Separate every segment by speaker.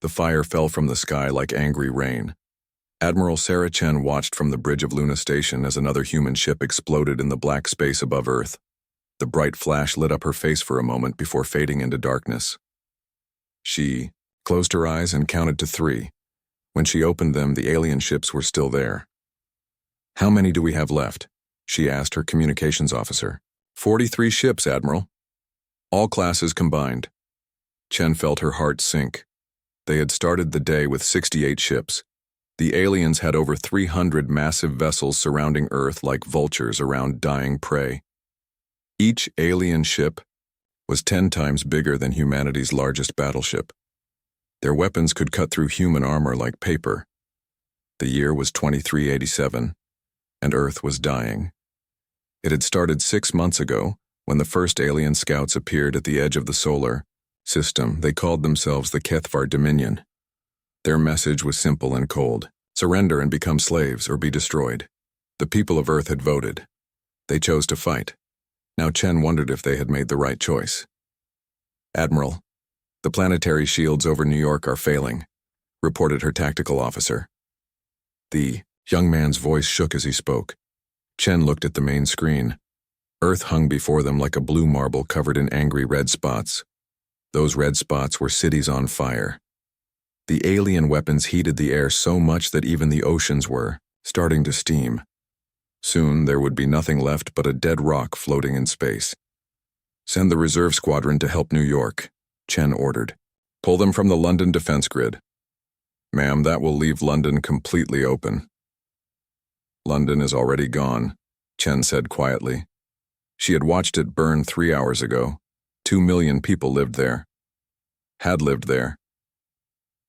Speaker 1: The fire fell from the sky like angry rain. Admiral Sarah Chen watched from the bridge of Luna Station as another human ship exploded in the black space above Earth. The bright flash lit up her face for a moment before fading into darkness. She closed her eyes and counted to 3. When she opened them, the alien ships were still there. "How many do we have left?" she asked her communications officer. 43 ships, Admiral. All classes combined." Chen felt her heart sink. They had started the day with 68 ships. The aliens had over 300 massive vessels surrounding Earth like vultures around dying prey. Each alien ship was 10 times bigger than humanity's largest battleship. Their weapons could cut through human armor like paper. The year was 2387, and Earth was dying. It had started 6 months ago, when the first alien scouts appeared at the edge of the solar system. They called themselves the Kethvar Dominion. Their message was simple and cold: surrender and become slaves or be destroyed. The people of Earth had voted. They chose to fight. Now Chen wondered if they had made the right choice. "Admiral, the planetary shields over New York are failing," reported her tactical officer. The young man's voice shook as he spoke. Chen looked at the main screen. Earth hung before them like a blue marble covered in angry red spots. Those red spots were cities on fire. The alien weapons heated the air so much that even the oceans were starting to steam. Soon there would be nothing left but a dead rock floating in space. "Send the reserve squadron to help New York," Chen ordered. "Pull them from the London defense grid." "Ma'am, that will leave London completely open." "London is already gone," Chen said quietly. She had watched it burn 3 hours ago. 2 million people lived there. Had lived there.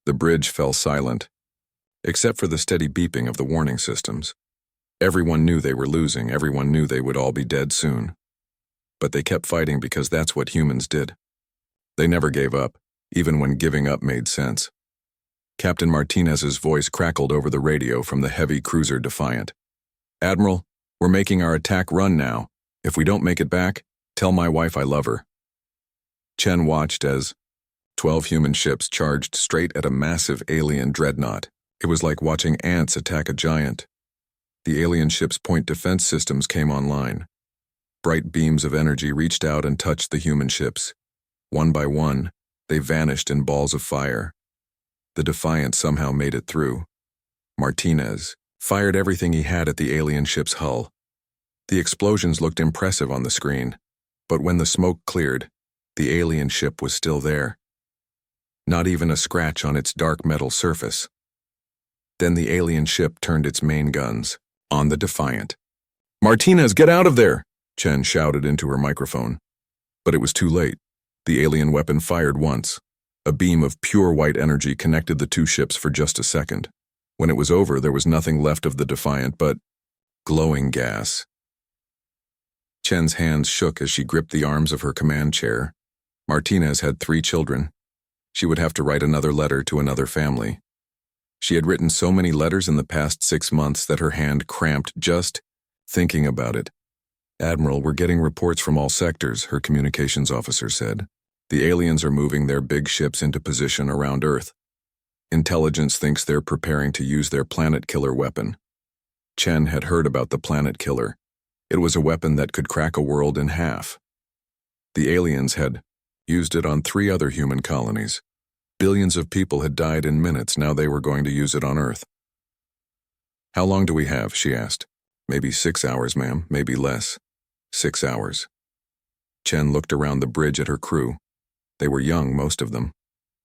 Speaker 1: The bridge fell silent, except for the steady beeping of the warning systems. Everyone knew they were losing. Everyone knew they would all be dead soon. But they kept fighting because that's what humans did. They never gave up, even when giving up made sense. Captain Martinez's voice crackled over the radio from the heavy cruiser Defiant. "Admiral, we're making our attack run now. If we don't make it back, tell my wife I love her." Chen watched as 12 human ships charged straight at a massive alien dreadnought. It was like watching ants attack a giant. The alien ship's point defense systems came online. Bright beams of energy reached out and touched the human ships. One by one, they vanished in balls of fire. The Defiant somehow made it through. Martinez fired everything he had at the alien ship's hull. The explosions looked impressive on the screen, but when the smoke cleared, the alien ship was still there. Not even a scratch on its dark metal surface. Then the alien ship turned its main guns on the Defiant. "Martinez, get out of there!" Chen shouted into her microphone. But it was too late. The alien weapon fired once. A beam of pure white energy connected the two ships for just a second. When it was over, there was nothing left of the Defiant but glowing gas. Chen's hands shook as she gripped the arms of her command chair. Martinez had 3 children. She would have to write another letter to another family. She had written so many letters in the past 6 months that her hand cramped just thinking about it. "Admiral, we're getting reports from all sectors," her communications officer said. "The aliens are moving their big ships into position around Earth. Intelligence thinks they're preparing to use their planet killer weapon." Chen had heard about the planet killer. It was a weapon that could crack a world in half. The aliens had used it on 3 other human colonies. Billions of people had died in minutes. Now they were going to use it on Earth. "How long do we have?" she asked. "Maybe 6 hours, ma'am, maybe less." 6 hours. Chen looked around the bridge at her crew. They were young, most of them.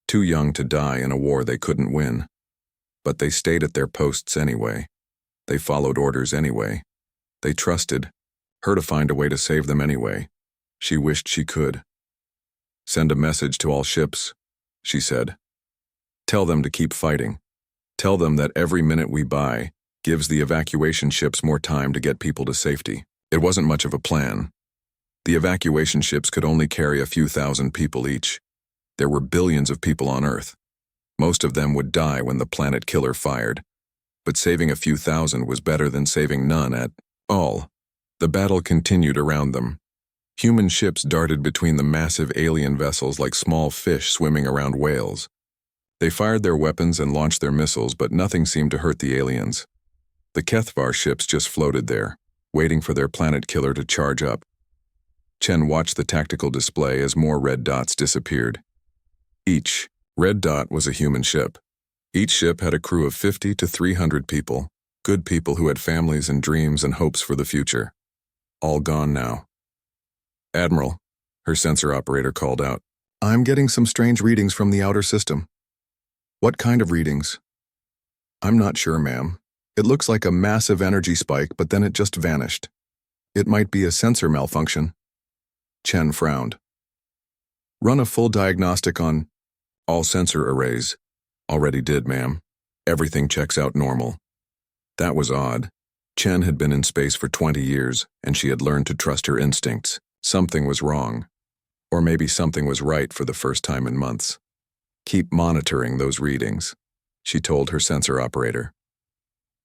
Speaker 1: Too young to die in a war they couldn't win. But they stayed at their posts anyway. They followed orders anyway. They trusted her to find a way to save them anyway. She wished she could. "Send a message to all ships," she said. "Tell them to keep fighting. Tell them that every minute we buy gives the evacuation ships more time to get people to safety." It wasn't much of a plan. The evacuation ships could only carry a few thousand people each. There were billions of people on Earth. Most of them would die when the planet killer fired. But saving a few thousand was better than saving none at all. The battle continued around them. Human ships darted between the massive alien vessels like small fish swimming around whales. They fired their weapons and launched their missiles, but nothing seemed to hurt the aliens. The HFY ships just floated there, waiting for their planet killer to charge up. Chen watched the tactical display as more red dots disappeared. Each red dot was a human ship. Each ship had a crew of 50 to 300 people, good people who had families and dreams and hopes for the future. All gone now. "Admiral," her sensor operator called out, "I'm getting some strange readings from the outer system." "What kind of readings?" "I'm not sure, ma'am. It looks like a massive energy spike, but then it just vanished. It might be a sensor malfunction." Chen frowned. "Run a full diagnostic on all sensor arrays." "Already did, ma'am. Everything checks out normal." That was odd. Chen had been in space for 20 years, and she had learned to trust her instincts. Something was wrong. Or maybe something was right for the first time in months. "Keep monitoring those readings," she told her sensor operator.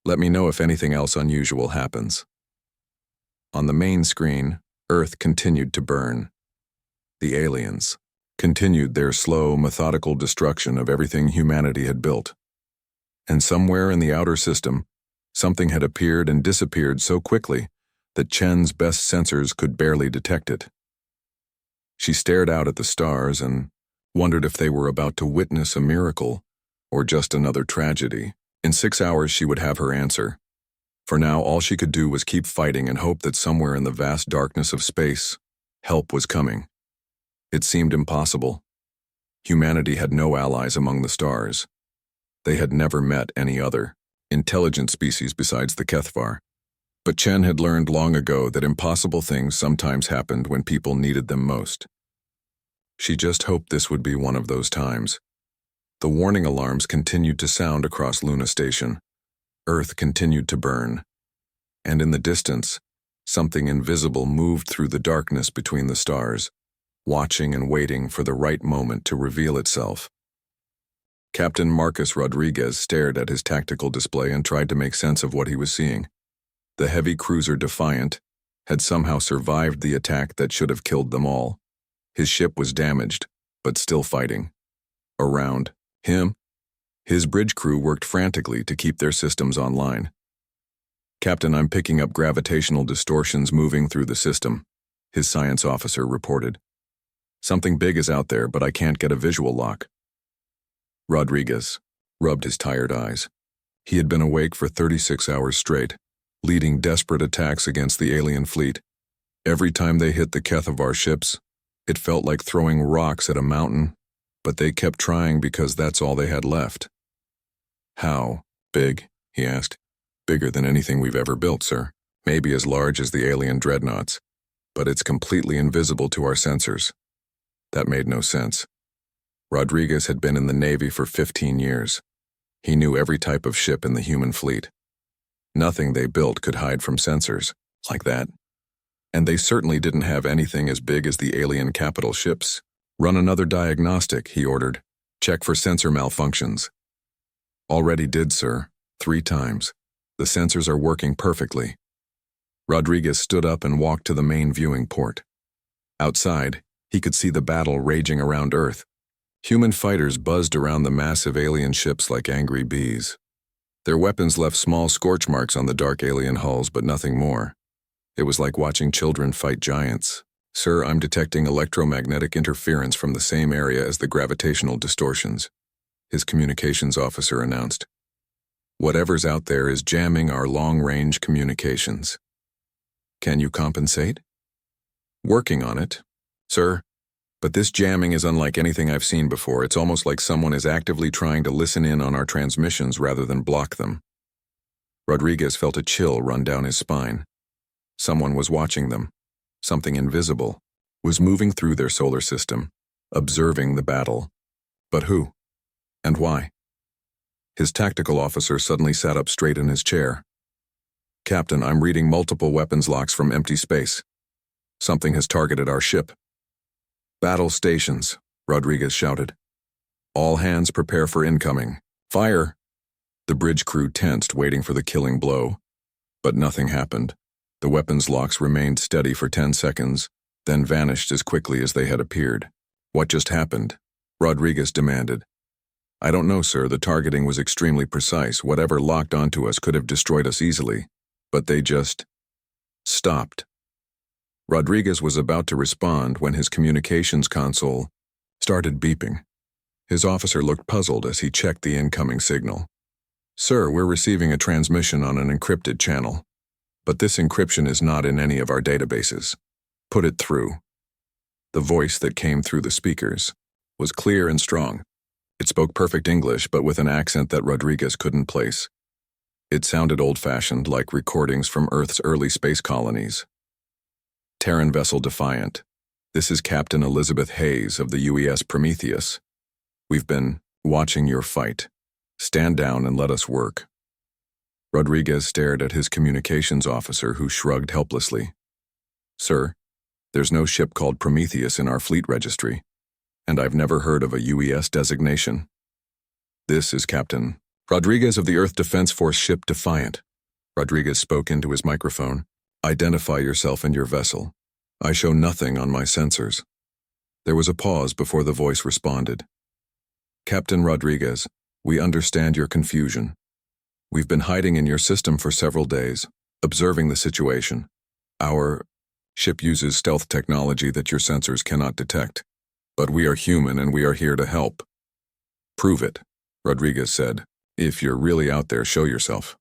Speaker 1: "Let me know if anything else unusual happens." On the main screen, Earth continued to burn. The aliens continued their slow, methodical destruction of everything humanity had built. And somewhere in the outer system, something had appeared and disappeared so quickly that Chen's best sensors could barely detect it. She stared out at the stars and wondered if they were about to witness a miracle or just another tragedy. In 6 hours she would have her answer. For now, all she could do was keep fighting and hope that somewhere in the vast darkness of space, help was coming. It seemed impossible. Humanity had no allies among the stars. They had never met any other intelligent species besides the HFY. But Chen had learned long ago that impossible things sometimes happened when people needed them most. She just hoped this would be one of those times. The warning alarms continued to sound across Luna Station. Earth continued to burn. And in the distance, something invisible moved through the darkness between the stars, watching and waiting for the right moment to reveal itself. Captain Marcus Rodriguez stared at his tactical display and tried to make sense of what he was seeing. The heavy cruiser Defiant had somehow survived the attack that should have killed them all. His ship was damaged, but still fighting. Around him, his bridge crew worked frantically to keep their systems online. "Captain, I'm picking up gravitational distortions moving through the system," his science officer reported. "Something big is out there, but I can't get a visual lock." Rodriguez rubbed his tired eyes. He had been awake for 36 hours straight, leading desperate attacks against the alien fleet. Every time they hit the HFY ships, it felt like throwing rocks at a mountain, but they kept trying because that's all they had left. "How big?" he asked. "Bigger than anything we've ever built, sir. Maybe as large as the alien dreadnoughts, but it's completely invisible to our sensors." That made no sense. Rodriguez had been in the Navy for 15 years. He knew every type of ship in the human fleet. Nothing they built could hide from sensors like that. And they certainly didn't have anything as big as the alien capital ships. "Run another diagnostic," he ordered. "Check for sensor malfunctions." "Already did, sir. 3 times. The sensors are working perfectly." Rodriguez stood up and walked to the main viewing port. Outside, he could see the battle raging around Earth. Human fighters buzzed around the massive alien ships like angry bees. Their weapons left small scorch marks on the dark alien hulls, but nothing more. It was like watching children fight giants. "Sir, I'm detecting electromagnetic interference from the same area as the gravitational distortions," his communications officer announced. "Whatever's out there is jamming our long-range communications." "Can you compensate?" "Working on it, sir. But this jamming is unlike anything I've seen before. It's almost like someone is actively trying to listen in on our transmissions rather than block them." Rodriguez felt a chill run down his spine. Someone was watching them. Something invisible was moving through their solar system, observing the battle. But who? And why? His tactical officer suddenly sat up straight in his chair. "Captain, I'm reading multiple weapons locks from empty space. Something has targeted our ship." "Battle stations," Rodriguez shouted. "All hands prepare for incoming. Fire!" The bridge crew tensed, waiting for the killing blow. But nothing happened. The weapons locks remained steady for 10 seconds, then vanished as quickly as they had appeared. "What just happened?" Rodriguez demanded. I don't know, sir. The targeting was extremely precise. Whatever locked onto us could have destroyed us easily. But they just stopped. Rodriguez was about to respond when his communications console started beeping. His officer looked puzzled as he checked the incoming signal. Sir, we're receiving a transmission on an encrypted channel. But this encryption is not in any of our databases. Put it through. The voice that came through the speakers was clear and strong. It spoke perfect English, but with an accent that Rodriguez couldn't place. It sounded old-fashioned, like recordings from Earth's early space colonies. Terran Vessel Defiant. This is Captain Elizabeth Hayes of the UES Prometheus. We've been watching your fight. Stand down and let us work. Rodriguez stared at his communications officer, who shrugged helplessly. Sir, there's no ship called Prometheus in our fleet registry, and I've never heard of a UES designation. This is Captain Rodriguez of the Earth Defense Force ship Defiant. Rodriguez spoke into his microphone. Identify yourself and your vessel. I show nothing on my sensors. There was a pause before the voice responded. Captain Rodriguez, we understand your confusion. We've been hiding in your system for several days, observing the situation. Our ship uses stealth technology that your sensors cannot detect. But we are human and we are here to help. Prove it, Rodriguez said. If you're really out there, show yourself.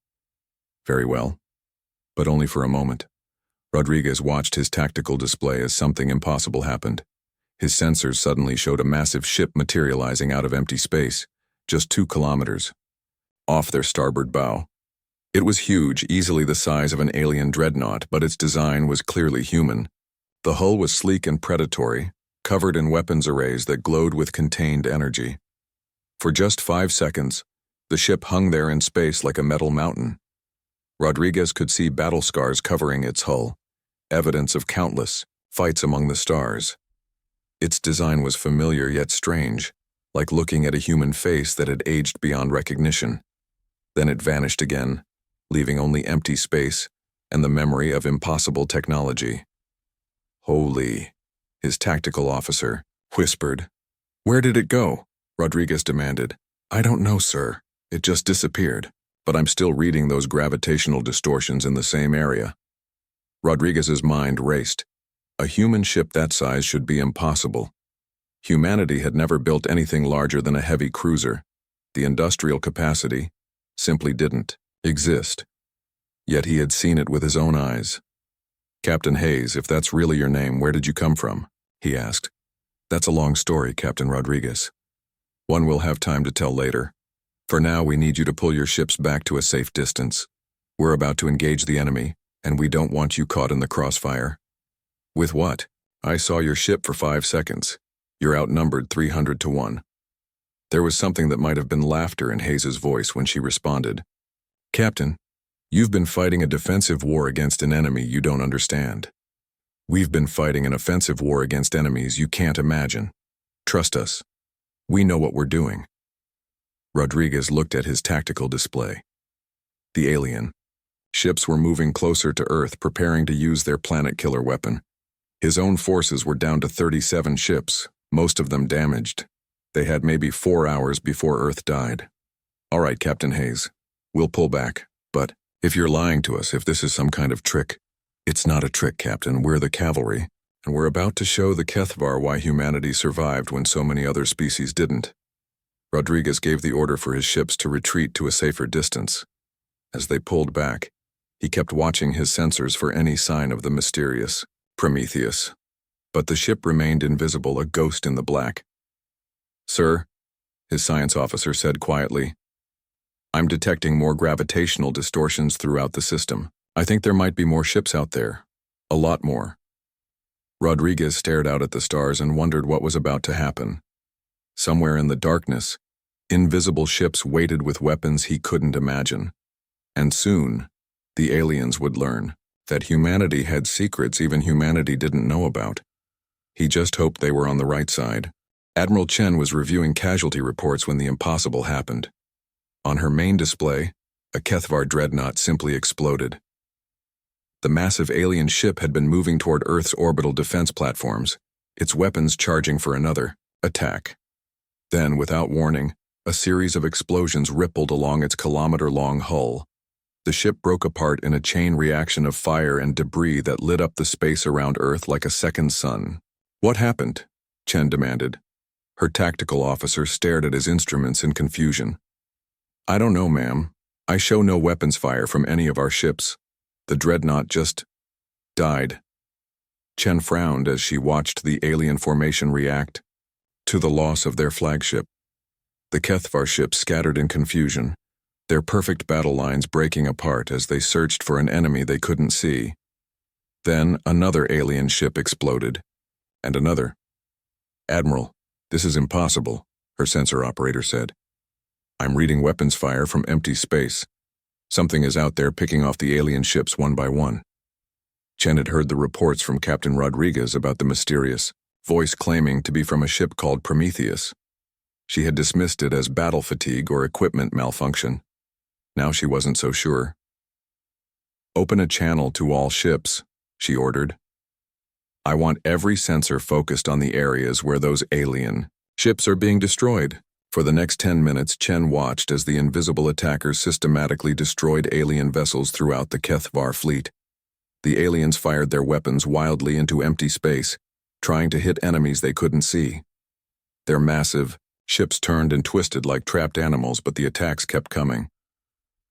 Speaker 1: Very well. But only for a moment. Rodriguez watched his tactical display as something impossible happened. His sensors suddenly showed a massive ship materializing out of empty space, just 2 kilometers, off their starboard bow. It was huge, easily the size of an alien dreadnought, but its design was clearly human. The hull was sleek and predatory, covered in weapons arrays that glowed with contained energy. For just 5 seconds, the ship hung there in space like a metal mountain. Rodriguez could see battle scars covering its hull, evidence of countless fights among the stars. Its design was familiar yet strange, like looking at a human face that had aged beyond recognition. Then it vanished again, leaving only empty space and the memory of impossible technology. Holy, his tactical officer whispered. Where did it go? Rodriguez demanded. I don't know, sir. It just disappeared, but I'm still reading those gravitational distortions in the same area. Rodriguez's mind raced. A human ship that size should be impossible. Humanity had never built anything larger than a heavy cruiser. The industrial capacity simply didn't exist. Yet he had seen it with his own eyes. Captain Hayes, if that's really your name, where did you come from? He asked. That's a long story, Captain Rodriguez. One we'll have time to tell later. For now, we need you to pull your ships back to a safe distance. We're about to engage the enemy, and we don't want you caught in the crossfire. With what? I saw your ship for 5 seconds. You're outnumbered 300 to 1. There was something that might have been laughter in Hayes's voice when she responded. Captain, you've been fighting a defensive war against an enemy you don't understand. We've been fighting an offensive war against enemies you can't imagine. Trust us. We know what we're doing. Rodriguez looked at his tactical display. The alien ships were moving closer to Earth, preparing to use their planet-killer weapon. His own forces were down to 37 ships, most of them damaged. They had maybe 4 hours before Earth died. All right, Captain Hayes, we'll pull back. But if you're lying to us, if this is some kind of trick, it's not a trick, Captain. We're the cavalry, and we're about to show the Kethvar why humanity survived when so many other species didn't. Rodriguez gave the order for his ships to retreat to a safer distance. As they pulled back, he kept watching his sensors for any sign of the mysterious Prometheus. But the ship remained invisible, a ghost in the black. Sir, his science officer said quietly, I'm detecting more gravitational distortions throughout the system. I think there might be more ships out there. A lot more. Rodriguez stared out at the stars and wondered what was about to happen. Somewhere in the darkness, invisible ships waited with weapons he couldn't imagine. And soon, the aliens would learn that humanity had secrets even humanity didn't know about. He just hoped they were on the right side. Admiral Chen was reviewing casualty reports when the impossible happened. On her main display, a Kethvar dreadnought simply exploded. The massive alien ship had been moving toward Earth's orbital defense platforms, its weapons charging for another attack. Then, without warning, A series of explosions rippled along its kilometer-long hull. The ship broke apart in a chain reaction of fire and debris that lit up the space around Earth like a second sun. "What happened?" Chen demanded. Her tactical officer stared at his instruments in confusion. "I don't know, ma'am. I show no weapons fire from any of our ships. The dreadnought just died." Chen frowned as she watched the alien formation react to the loss of their flagship. The HFY ships scattered in confusion, their perfect battle lines breaking apart as they searched for an enemy they couldn't see. Then another alien ship exploded, and another. "Admiral, this is impossible," her sensor operator said. "I'm reading weapons fire from empty space. Something is out there picking off the alien ships one by one." Chen had heard the reports from Captain Rodriguez about the mysterious voice claiming to be from a ship called Prometheus. She had dismissed it as battle fatigue or equipment malfunction. Now she wasn't so sure. "Open a channel to all ships," she ordered. "I want every sensor focused on the areas where those alien ships are being destroyed." For the next 10 minutes, Chen watched as the invisible attackers systematically destroyed alien vessels throughout the HFY fleet. The aliens fired their weapons wildly into empty space, trying to hit enemies they couldn't see. Their massive ships turned and twisted like trapped animals, but the attacks kept coming.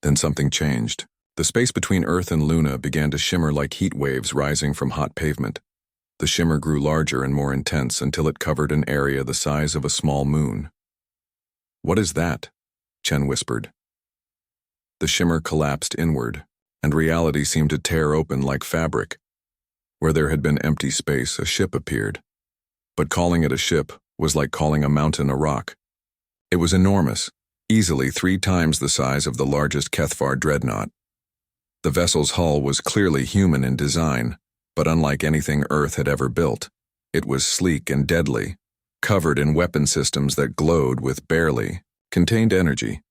Speaker 1: Then something changed. The space between Earth and Luna began to shimmer like heat waves rising from hot pavement. The shimmer grew larger and more intense until it covered an area the size of a small moon. "What is that?" Chen whispered. The shimmer collapsed inward, and reality seemed to tear open like fabric. Where there had been empty space, a ship appeared. But calling it a ship was like calling a mountain a rock. It was enormous, easily 3 times the size of the largest HFY dreadnought. The vessel's hull was clearly human in design, but unlike anything Earth had ever built, it was sleek and deadly, covered in weapon systems that glowed with barely contained energy.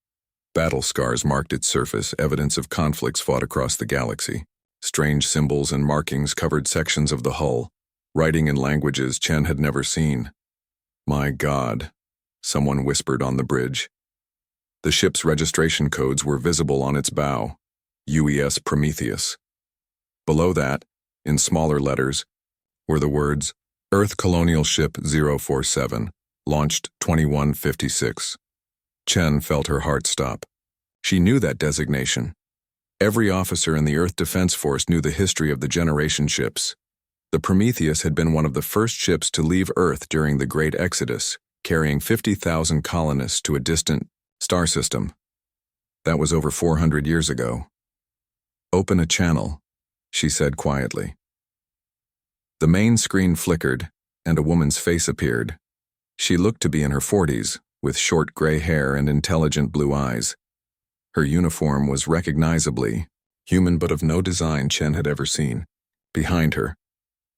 Speaker 1: Battle scars marked its surface, evidence of conflicts fought across the galaxy. Strange symbols and markings covered sections of the hull, writing in languages Chen had never seen. "My God," someone whispered on the bridge. The ship's registration codes were visible on its bow, UES Prometheus. Below that, in smaller letters, were the words, "Earth Colonial Ship 047, launched 2156. Chen felt her heart stop. She knew that designation. Every officer in the Earth Defense Force knew the history of the generation ships. The Prometheus had been one of the first ships to leave Earth during the Great Exodus, carrying 50,000 colonists to a distant star system. That was over 400 years ago. "Open a channel," she said quietly. The main screen flickered, and a woman's face appeared. She looked to be in her 40s, with short gray hair and intelligent blue eyes. Her uniform was recognizably human, but of no design Chen had ever seen. Behind her,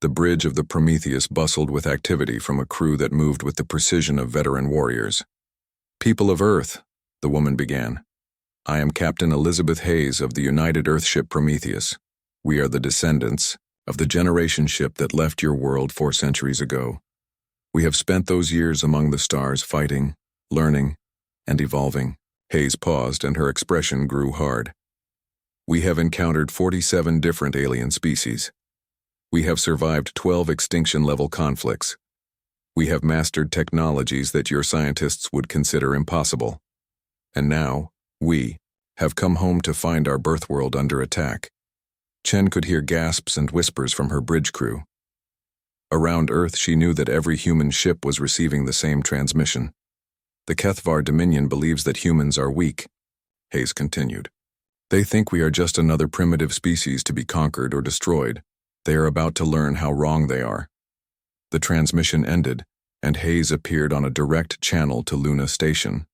Speaker 1: the bridge of the Prometheus bustled with activity from a crew that moved with the precision of veteran warriors. "People of Earth," the woman began. "I am Captain Elizabeth Hayes of the United Earthship Prometheus. We are the descendants of the generation ship that left your world 4 centuries ago. We have spent those years among the stars fighting, learning, and evolving." Hayes paused and her expression grew hard. "We have encountered 47 different alien species. We have survived 12 extinction-level conflicts. We have mastered technologies that your scientists would consider impossible. And now, we have come home to find our birth world under attack." Chen could hear gasps and whispers from her bridge crew. Around Earth, she knew that every human ship was receiving the same transmission. "The HFY Dominion believes that humans are weak," Hayes continued. "They think we are just another primitive species to be conquered or destroyed. They are about to learn how wrong they are." The transmission ended, and Hayes appeared on a direct channel to Luna Station.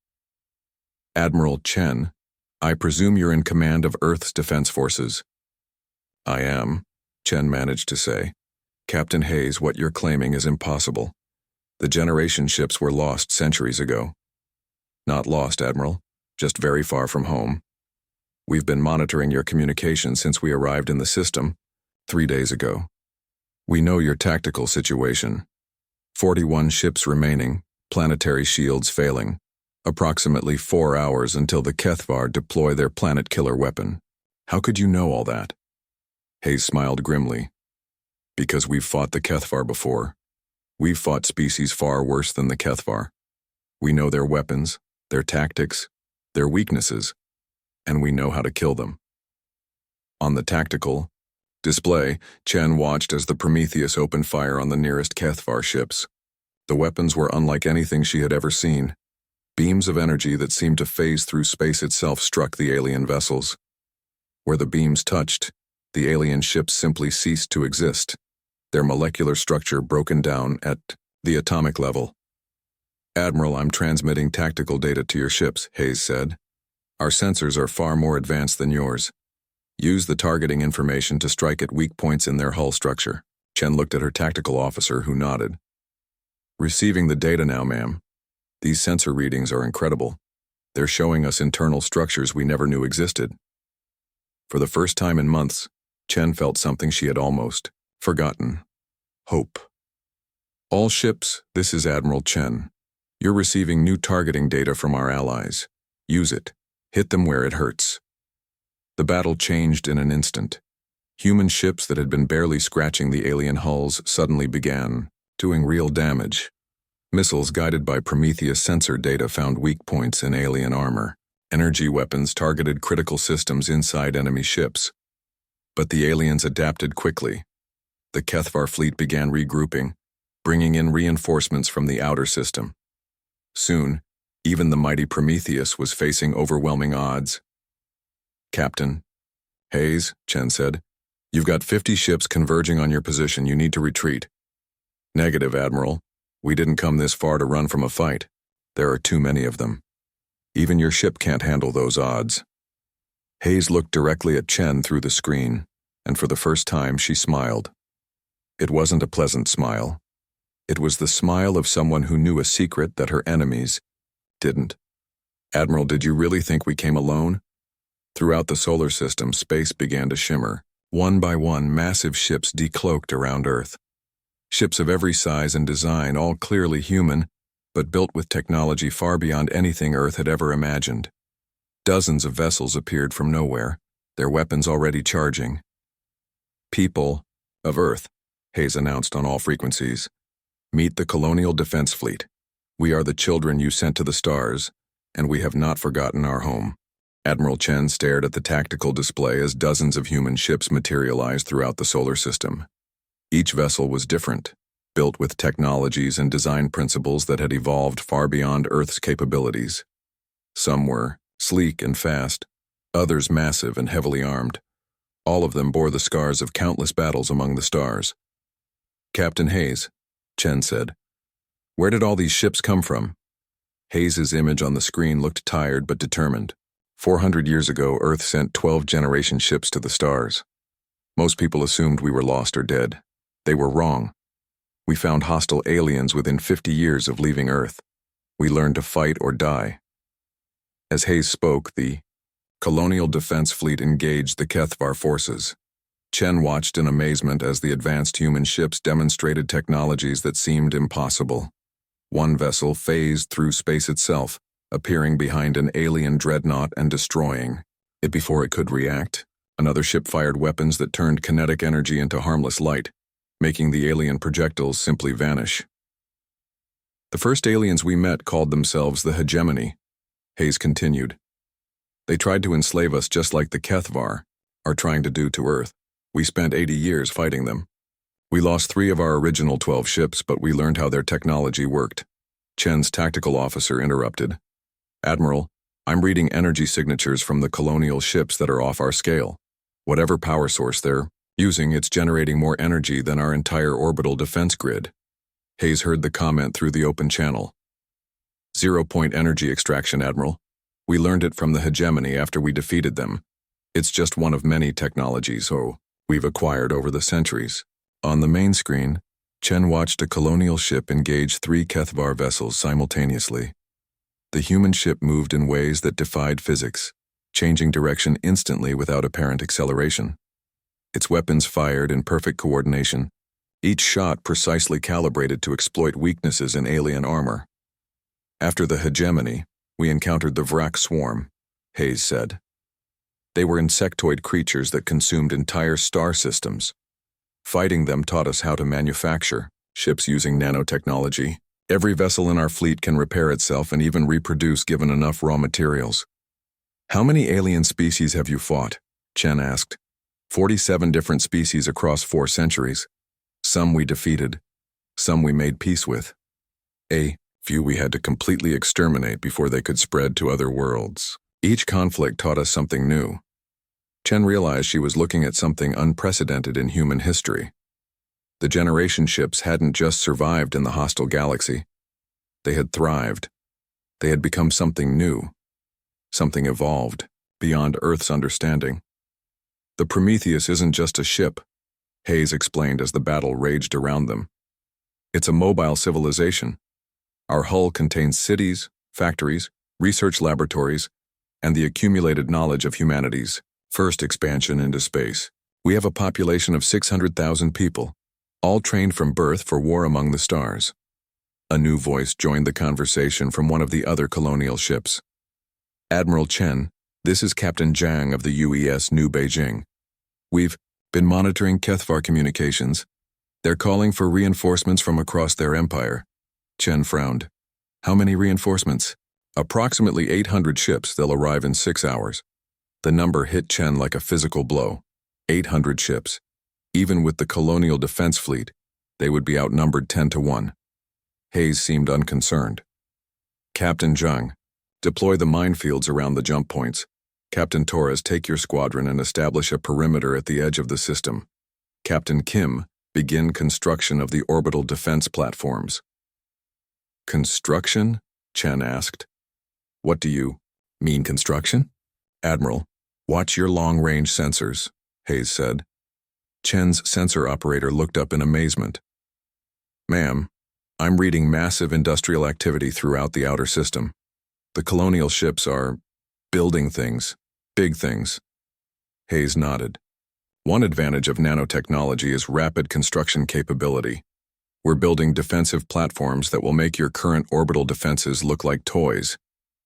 Speaker 1: "Admiral Chen, I presume you're in command of Earth's defense forces." "I am," Chen managed to say. "Captain Hayes, what you're claiming is impossible. The generation ships were lost centuries ago." "Not lost, Admiral, just very far from home. We've been monitoring your communications since we arrived in the system 3 days ago. We know your tactical situation. 41 ships remaining, planetary shields failing. Approximately 4 hours until the Kethvar deploy their planet-killer weapon. How could you know all that? Hayes smiled grimly. Because we've fought the Kethvar before. We've fought species far worse than the Kethvar. We know their weapons, their tactics, their weaknesses, and we know how to kill them. On the tactical display, Chen watched as the Prometheus opened fire on the nearest Kethvar ships. The weapons were unlike anything she had ever seen. Beams of energy that seemed to phase through space itself struck the alien vessels. Where the beams touched, the alien ships simply ceased to exist, their molecular structure broken down at the atomic level. "Admiral, I'm transmitting tactical data to your ships," Hayes said. "Our sensors are far more advanced than yours. Use the targeting information to strike at weak points in their hull structure." Chen looked at her tactical officer, who nodded. "Receiving the data now, ma'am. These sensor readings are incredible. They're showing us internal structures we never knew existed." For the first time in months, Chen felt something she had almost forgotten. Hope. "All ships, this is Admiral Chen. You're receiving new targeting data from our allies. Use it. Hit them where it hurts." The battle changed in an instant. Human ships that had been barely scratching the alien hulls suddenly began doing real damage. Missiles guided by Prometheus sensor data found weak points in alien armor. Energy weapons targeted critical systems inside enemy ships. But the aliens adapted quickly. The Kethvar fleet began regrouping, bringing in reinforcements from the outer system. Soon, even the mighty Prometheus was facing overwhelming odds. "Captain Hayes," Chen said, "you've got 50 ships converging on your position. You need to retreat." "Negative, Admiral. We didn't come this far to run from a fight. There are too many of them. Even your ship can't handle those odds." Hayes looked directly at Chen through the screen, and for the first time she smiled. It wasn't a pleasant smile. It was the smile of someone who knew a secret that her enemies didn't. "Admiral, did you really think we came alone?" Throughout the solar system, space began to shimmer. One by one, massive ships decloaked around Earth. Ships of every size and design, all clearly human, but built with technology far beyond anything Earth had ever imagined. Dozens of vessels appeared from nowhere, their weapons already charging. "People of Earth," Hayes announced on all frequencies. "Meet the Colonial Defense Fleet. We are the children you sent to the stars, and we have not forgotten our home." Admiral Chen stared at the tactical display as dozens of human ships materialized throughout the solar system. Each vessel was different, built with technologies and design principles that had evolved far beyond Earth's capabilities. Some were sleek and fast, others massive and heavily armed. All of them bore the scars of countless battles among the stars. "Captain Hayes," Chen said, "where did all these ships come from?" Hayes's image on the screen looked tired but determined. 400 years ago, Earth sent 12 generation ships to the stars. Most people assumed we were lost or dead. They were wrong. We found hostile aliens within 50 years of leaving Earth. We learned to fight or die. As Hayes spoke, the Colonial Defense Fleet engaged the Kethvar forces. Chen watched in amazement as the advanced human ships demonstrated technologies that seemed impossible. One vessel phased through space itself, appearing behind an alien dreadnought and destroying it before it could react. Another ship fired weapons that turned kinetic energy into harmless light, making the alien projectiles simply vanish. "The first aliens we met called themselves the Hegemony," Hayes continued. "They tried to enslave us just like the Kethvar are trying to do to Earth. We spent 80 years fighting them. We lost 3 of our original 12 ships, but we learned how their technology worked." Chen's tactical officer interrupted. "Admiral, I'm reading energy signatures from the colonial ships that are off our scale. Whatever power source they're using, it's generating more energy than our entire orbital defense grid." Hayes heard the comment through the open channel. "Zero-point energy extraction, Admiral. We learned it from the Hegemony after we defeated them. It's just one of many technologies we've acquired over the centuries." On the main screen, Chen watched a colonial ship engage 3 Kethvar vessels simultaneously. The human ship moved in ways that defied physics, changing direction instantly without apparent acceleration. Its weapons fired in perfect coordination, each shot precisely calibrated to exploit weaknesses in alien armor. After the Hegemony, We encountered the Vrak swarm, Hayes said. They were insectoid creatures that consumed entire star systems. Fighting them taught us how to manufacture ships using nanotechnology. Every vessel in our fleet can repair itself and even reproduce given enough raw materials. How many alien species have you fought? Chen asked. 47 different species across 4 centuries. Some we defeated, some we made peace with. A few we had to completely exterminate before they could spread to other worlds. Each conflict taught us something new. Chen realized she was looking at something unprecedented in human history. The generation ships hadn't just survived in the hostile galaxy. They had thrived. They had become something new, something evolved, beyond Earth's understanding. The Prometheus isn't just a ship, Hayes explained as the battle raged around them. It's a mobile civilization. Our hull contains cities, factories, research laboratories, and the accumulated knowledge of humanity's first expansion into space. We have a population of 600,000 people, all trained from birth for war among the stars. A new voice joined the conversation from one of the other colonial ships. Admiral Chen, this is Captain Zhang of the UES New Beijing. We've been monitoring HFY communications. They're calling for reinforcements from across their empire. Chen frowned. How many reinforcements? Approximately 800 ships. They'll arrive in 6 hours. The number hit Chen like a physical blow. 800 ships. Even with the colonial defense fleet, they would be outnumbered 10-1. Hayes seemed unconcerned. Captain Zhang, deploy the minefields around the jump points. Captain Torres, take your squadron and establish a perimeter at the edge of the system. Captain Kim, begin construction of the orbital defense platforms. Construction? Chen asked. What do you mean, construction? Admiral, watch your long-range sensors, Hayes said. Chen's sensor operator looked up in amazement. Ma'am, I'm reading massive industrial activity throughout the outer system. The colonial ships are building things, big things. Hayes nodded. One advantage of nanotechnology is rapid construction capability. We're building defensive platforms that will make your current orbital defenses look like toys.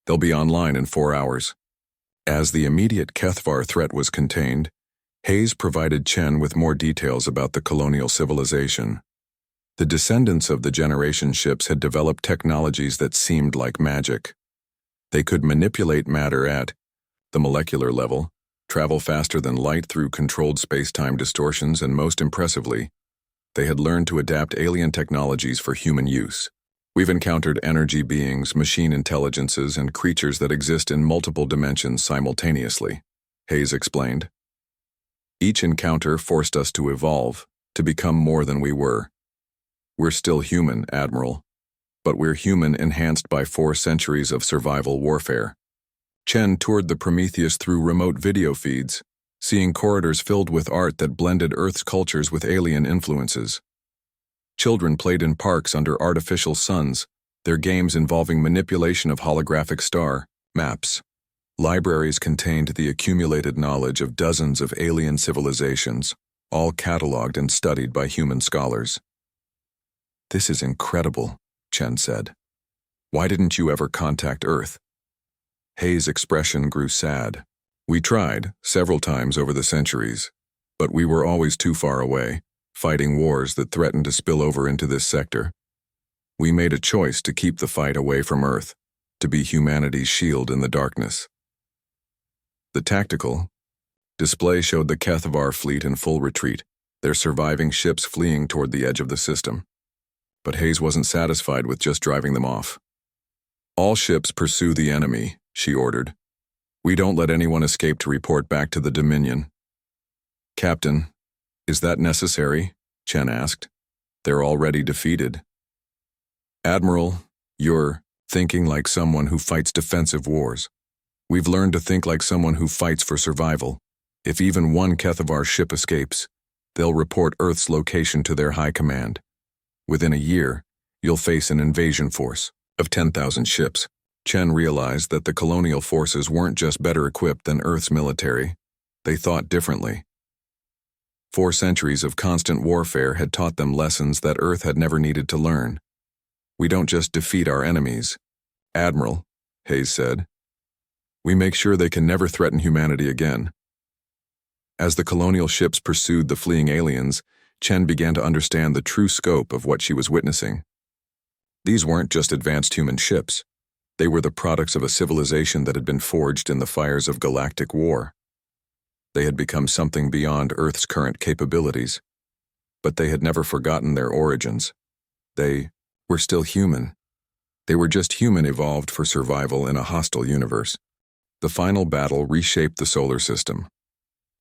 Speaker 1: They'll be online in 4 hours. As the immediate HFY threat was contained, Hayes provided Chen with more details about the colonial civilization. The descendants of the generation ships had developed technologies that seemed like magic. They could manipulate matter at the molecular level, travel faster than light through controlled space-time distortions, and most impressively, they had learned to adapt alien technologies for human use. We've encountered energy beings, machine intelligences, and creatures that exist in multiple dimensions simultaneously, Hayes explained. Each encounter forced us to evolve, to become more than we were. We're still human, Admiral, but we're human enhanced by 4 centuries of survival warfare. Chen toured the Prometheus through remote video feeds, seeing corridors filled with art that blended Earth's cultures with alien influences. Children played in parks under artificial suns, their games involving manipulation of holographic star maps. Libraries contained the accumulated knowledge of dozens of alien civilizations, all cataloged and studied by human scholars. This is incredible, Chen said. Why didn't you ever contact Earth? Hayes' expression grew sad. We tried, several times over the centuries, but we were always too far away, fighting wars that threatened to spill over into this sector. We made a choice to keep the fight away from Earth, to be humanity's shield in the darkness. The tactical display showed the HFY fleet in full retreat, their surviving ships fleeing toward the edge of the system. But Hayes wasn't satisfied with just driving them off. All ships pursue the enemy, she ordered. We don't let anyone escape to report back to the Dominion. Captain, is that necessary? Chen asked. They're already defeated. Admiral, you're thinking like someone who fights defensive wars. We've learned to think like someone who fights for survival. If even one HFY ship escapes, they'll report Earth's location to their high command. Within a year, you'll face an invasion force of 10,000 ships. Chen realized that the colonial forces weren't just better equipped than Earth's military. They thought differently. 4 centuries of constant warfare had taught them lessons that Earth had never needed to learn. We don't just defeat our enemies. Admiral, Hayes said. "We make sure they can never threaten humanity again." As the colonial ships pursued the fleeing aliens, Chen began to understand the true scope of what she was witnessing. These weren't just advanced human ships. They were the products of a civilization that had been forged in the fires of Galactic War. They had become something beyond Earth's current capabilities, but they had never forgotten their origins. They were still human. They were just human evolved for survival in a hostile universe. The final battle reshaped the solar system.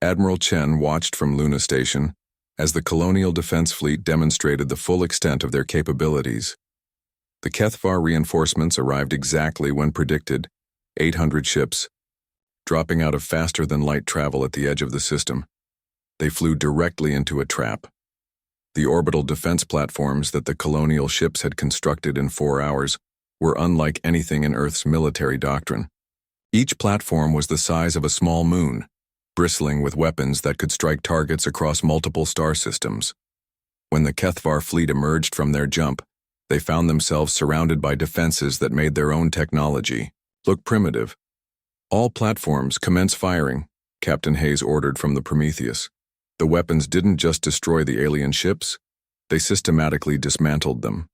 Speaker 1: Admiral Chen watched from Luna Station as the colonial defense fleet demonstrated the full extent of their capabilities. The Kethvar reinforcements arrived exactly when predicted, 800 ships, dropping out of faster-than-light travel at the edge of the system. They flew directly into a trap. The orbital defense platforms that the colonial ships had constructed in 4 hours were unlike anything in Earth's military doctrine. Each platform was the size of a small moon, bristling with weapons that could strike targets across multiple star systems. When the Kethvar fleet emerged from their jump, they found themselves surrounded by defenses that made their own technology look primitive. "All platforms commence firing," Captain Hayes ordered from the Prometheus. The weapons didn't just destroy the alien ships, they systematically dismantled them.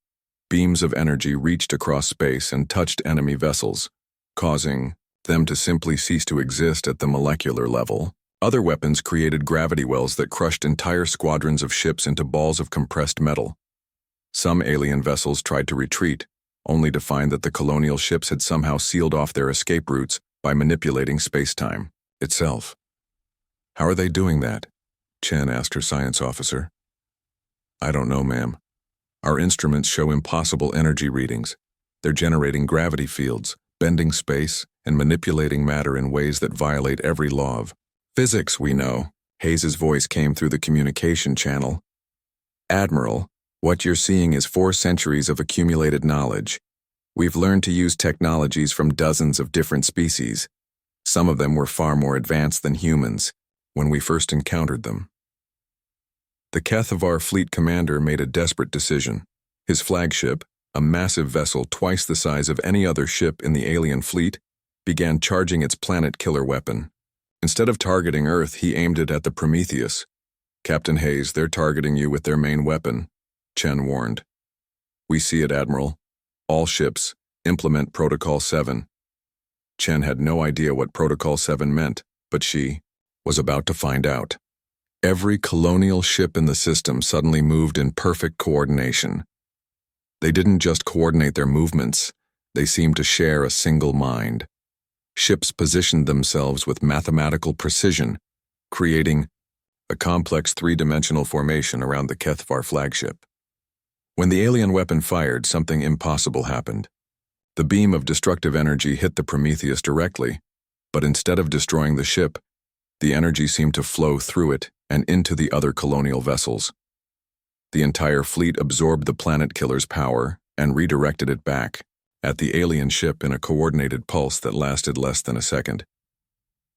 Speaker 1: Beams of energy reached across space and touched enemy vessels, causing them to simply cease to exist at the molecular level. Other weapons created gravity wells that crushed entire squadrons of ships into balls of compressed metal. Some alien vessels tried to retreat, only to find that the colonial ships had somehow sealed off their escape routes by manipulating space-time itself. "How are they doing that?" Chen asked her science officer. "I don't know, ma'am. Our instruments show impossible energy readings. They're generating gravity fields, bending space, and manipulating matter in ways that violate every law of physics we know." Hayes's voice came through the communication channel. "Admiral, what you're seeing is 4 centuries of accumulated knowledge. We've learned to use technologies from dozens of different species. Some of them were far more advanced than humans when we first encountered them." The Kethvar fleet commander made a desperate decision. His flagship, a massive vessel twice the size of any other ship in the alien fleet, began charging its planet-killer weapon. Instead of targeting Earth, he aimed it at the Prometheus. "Captain Hayes, they're targeting you with their main weapon," Chen warned. "We see it, Admiral. All ships, implement Protocol 7. Chen had no idea what Protocol 7 meant, but she was about to find out. Every colonial ship in the system suddenly moved in perfect coordination. They didn't just coordinate their movements, they seemed to share a single mind. Ships positioned themselves with mathematical precision, creating a complex 3-dimensional formation around the Kethvar flagship. When the alien weapon fired, something impossible happened. The beam of destructive energy hit the Prometheus directly, but instead of destroying the ship, the energy seemed to flow through it and into the other colonial vessels. The entire fleet absorbed the planet killer's power and redirected it back at the alien ship in a coordinated pulse that lasted less than a second.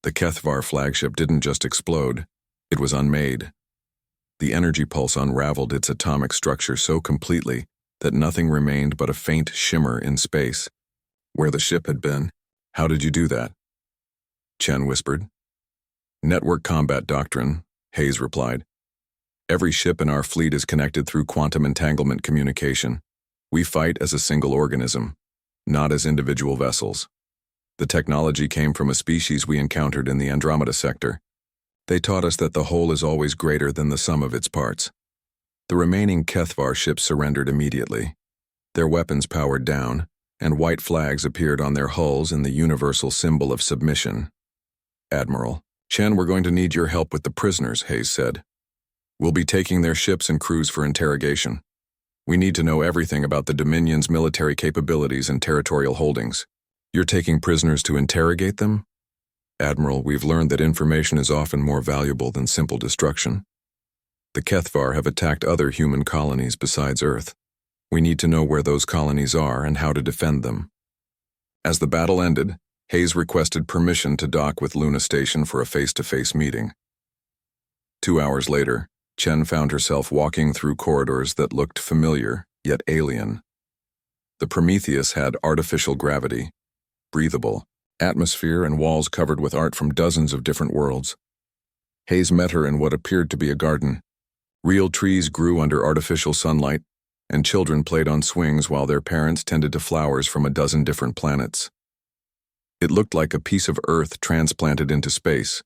Speaker 1: The Kethvar flagship didn't just explode, it was unmade. The energy pulse unraveled its atomic structure so completely that nothing remained but a faint shimmer in space. "Where the ship had been. How did you do that?" Chen whispered. "Network combat doctrine," Hayes replied. "Every ship in our fleet is connected through quantum entanglement communication. We fight as a single organism, not as individual vessels. The technology came from a species we encountered in the Andromeda sector. They taught us that the whole is always greater than the sum of its parts." The remaining Kethvar ships surrendered immediately. Their weapons powered down, and white flags appeared on their hulls in the universal symbol of submission. "Admiral, Chen, we're going to need your help with the prisoners," Hayes said. "We'll be taking their ships and crews for interrogation. We need to know everything about the Dominion's military capabilities and territorial holdings." "You're taking prisoners to interrogate them?" "Admiral, we've learned that information is often more valuable than simple destruction. The Kethvar have attacked other human colonies besides Earth. We need to know where those colonies are and how to defend them." As the battle ended, Hayes requested permission to dock with Luna Station for a face-to-face meeting. 2 hours later, Chen found herself walking through corridors that looked familiar, yet alien. The Prometheus had artificial gravity. breathable, atmosphere and walls covered with art from dozens of different worlds. Hayes met her in what appeared to be a garden. Real trees grew under artificial sunlight, and children played on swings while their parents tended to flowers from a dozen different planets. It looked like a piece of Earth transplanted into space,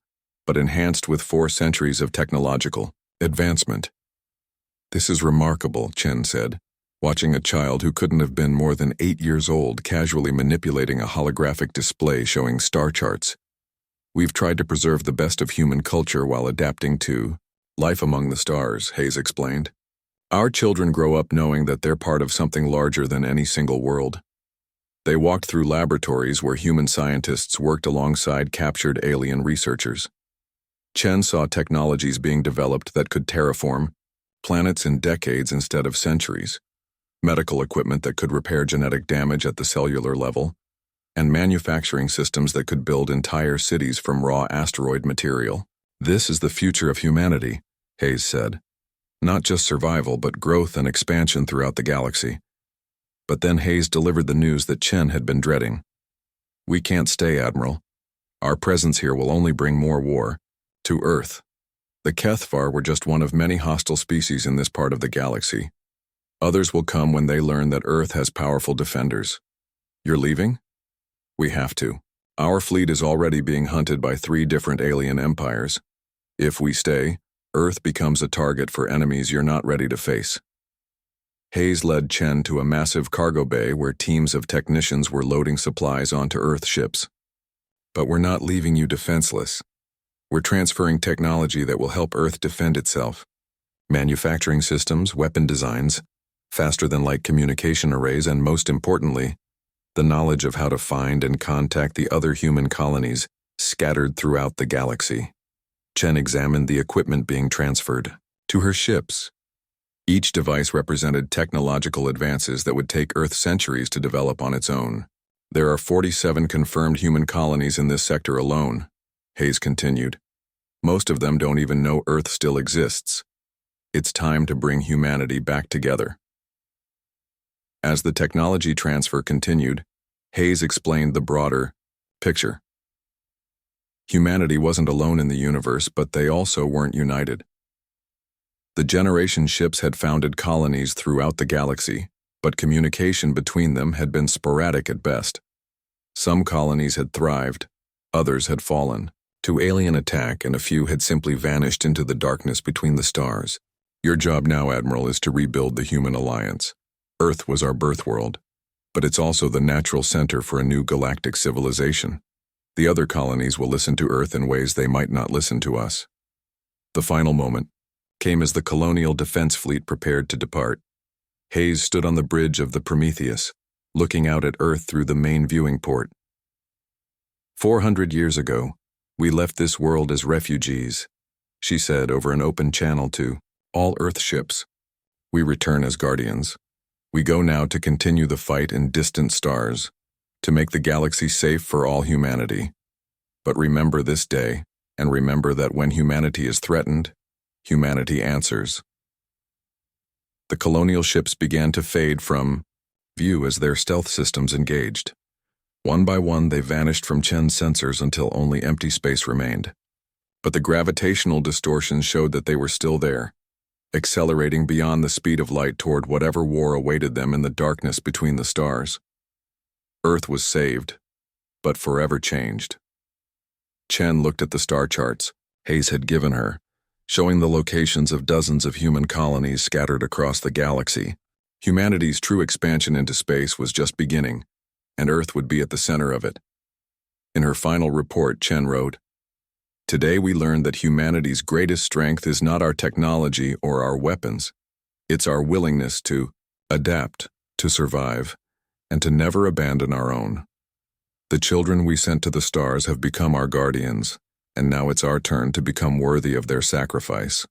Speaker 1: but enhanced with 4 centuries of technological advancement. "This is remarkable," Chen said, watching a child who couldn't have been more than 8 years old casually manipulating a holographic display showing star charts. "We've tried to preserve the best of human culture while adapting to life among the stars," Hayes explained. "Our children grow up knowing that they're part of something larger than any single world." They walked through laboratories where human scientists worked alongside captured alien researchers. Chen saw technologies being developed that could terraform planets in decades instead of centuries, medical equipment that could repair genetic damage at the cellular level, and manufacturing systems that could build entire cities from raw asteroid material. "This is the future of humanity," Hayes said. "Not just survival, but growth and expansion throughout the galaxy." But then Hayes delivered the news that Chen had been dreading. "We can't stay, Admiral. Our presence here will only bring more war to Earth. The Kethvar were just one of many hostile species in this part of the galaxy. Others will come when they learn that Earth has powerful defenders. You're leaving? We have to. Our fleet is already being hunted by 3 different alien empires. If we stay, Earth becomes a target for enemies you're not ready to face." Hayes led Chen to a massive cargo bay where teams of technicians were loading supplies onto Earth ships. "But we're not leaving you defenseless. We're transferring technology that will help Earth defend itself. Manufacturing systems, weapon designs, faster-than-light communication arrays, and most importantly, the knowledge of how to find and contact the other human colonies scattered throughout the galaxy." Chen examined the equipment being transferred to her ships. Each device represented technological advances that would take Earth centuries to develop on its own. "There are 47 confirmed human colonies in this sector alone," Hayes continued. "Most of them don't even know Earth still exists. It's time to bring humanity back together." As the technology transfer continued, Hayes explained the broader picture. Humanity wasn't alone in the universe, but they also weren't united. The Generation ships had founded colonies throughout the galaxy, but communication between them had been sporadic at best. Some colonies had thrived, others had fallen to alien attack, and a few had simply vanished into the darkness between the stars. "Your job now, Admiral, is to rebuild the human alliance. Earth was our birth world, but it's also the natural center for a new galactic civilization. The other colonies will listen to Earth in ways they might not listen to us." The final moment came as the colonial defense fleet prepared to depart. Hayes stood on the bridge of the Prometheus, looking out at Earth through the main viewing port. 400 years ago, we left this world as refugees," she said over an open channel to all Earth ships. "We return as guardians. We go now to continue the fight in distant stars, to make the galaxy safe for all humanity. But remember this day, and remember that when humanity is threatened, humanity answers." The colonial ships began to fade from view as their stealth systems engaged. One by one, they vanished from Chen's sensors until only empty space remained. But the gravitational distortions showed that they were still there, accelerating beyond the speed of light toward whatever war awaited them in the darkness between the stars. Earth was saved, but forever changed. Chen looked at the star charts Hayes had given her, showing the locations of dozens of human colonies scattered across the galaxy. Humanity's true expansion into space was just beginning, and Earth would be at the center of it. In her final report, Chen wrote, "Today we learned that humanity's greatest strength is not our technology or our weapons. It's our willingness to adapt, to survive, and to never abandon our own. The children we sent to the stars have become our guardians, and now it's our turn to become worthy of their sacrifice."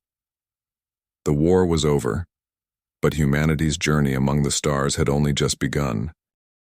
Speaker 1: The war was over, but humanity's journey among the stars had only just begun.